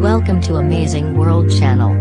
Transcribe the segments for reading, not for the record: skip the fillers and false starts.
Welcome to Amazing World Channel.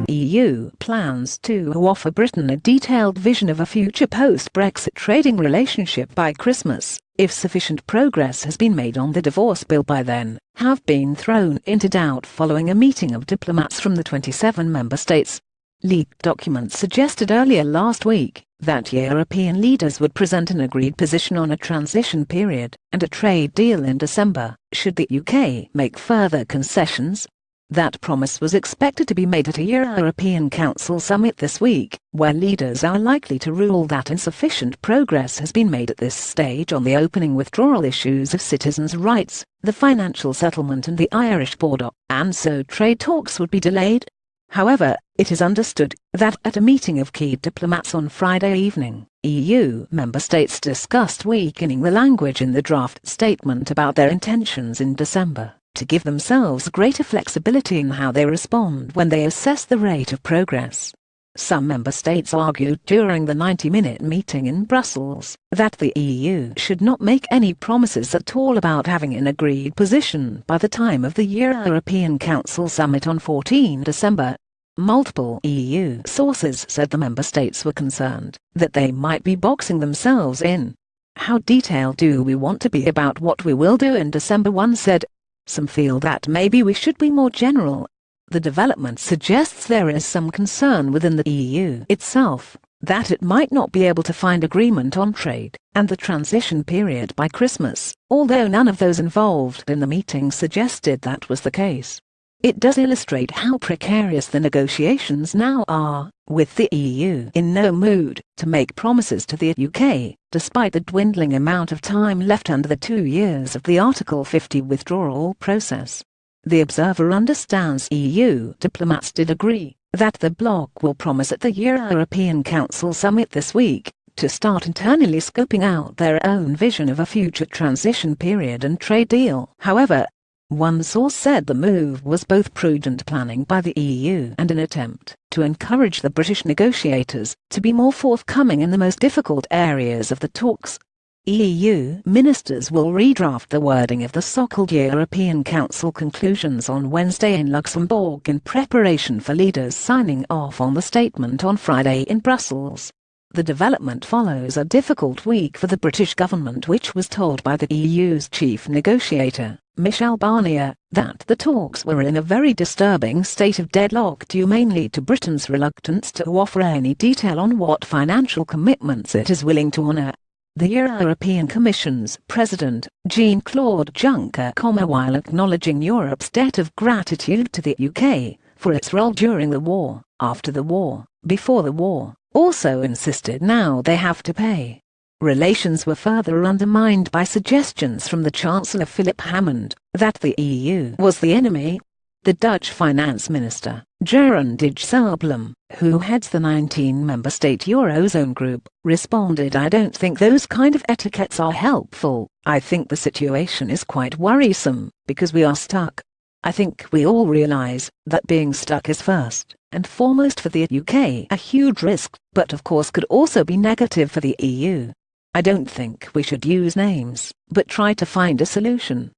EU plans to offer Britain a detailed vision of a future post-Brexit trading relationship by Christmas, if sufficient progress has been made on the divorce bill by then, have been thrown into doubt following a meeting of diplomats from the 27 member states. Leaked documents suggested earlier last week that European leaders would present an agreed position on a transition period and a trade deal in December, should the UK make further concessions. That promise was expected to be made at a European Council summit this week, where leaders are likely to rule that insufficient progress has been made at this stage on the opening withdrawal issues of citizens' rights, the financial settlement and the Irish border, and so trade talks would be delayed. However, it is understood that at a meeting of key diplomats on Friday evening, EU member states discussed weakening the language in the draft statement about their intentions in December, to give themselves greater flexibility in how they respond when they assess the rate of progress. Some member states argued during the 90-minute meeting in Brussels that the EU should not make any promises at all about having an agreed position by the time of the European Council summit on 14 December. Multiple EU sources said the member states were concerned that they might be boxing themselves in. How detailed do we want to be about what we will do in December, one said. Some feel that maybe we should be more general. The development suggests there is some concern within the EU itself that it might not be able to find agreement on trade and the transition period by Christmas, although none of those involved in the meeting suggested that was the case. It does illustrate how precarious the negotiations now are, with the EU in no mood to make promises to the UK, despite the dwindling amount of time left under the 2 years of the Article 50 withdrawal process. The Observer understands EU diplomats did agree that the bloc will promise at the European Council summit this week to start internally scoping out their own vision of a future transition period and trade deal. However, one source said the move was both prudent planning by the EU and an attempt to encourage the British negotiators to be more forthcoming in the most difficult areas of the talks. EU ministers will redraft the wording of the so-called European Council conclusions on Wednesday in Luxembourg in preparation for leaders signing off on the statement on Friday in Brussels. The development follows a difficult week for the British government, which was told by the EU's chief negotiator, Michel Barnier, that the talks were in a very disturbing state of deadlock due mainly to Britain's reluctance to offer any detail on what financial commitments it is willing to honour. The European Commission's President, Jean-Claude Juncker, while acknowledging Europe's debt of gratitude to the UK for its role during the war, after the war, before the war, also insisted now they have to pay. Relations were further undermined by suggestions from the Chancellor Philip Hammond that the EU was the enemy. The Dutch finance minister, Jeroen Dijsselbloem, who heads the 19-member state Eurozone group, responded, "I don't think those kind of etiquettes are helpful. I think the situation is quite worrisome, because we are stuck. I think we all realize that being stuck is first and foremost for the UK a huge risk, but of course could also be negative for the EU. I don't think we should use names, but try to find a solution.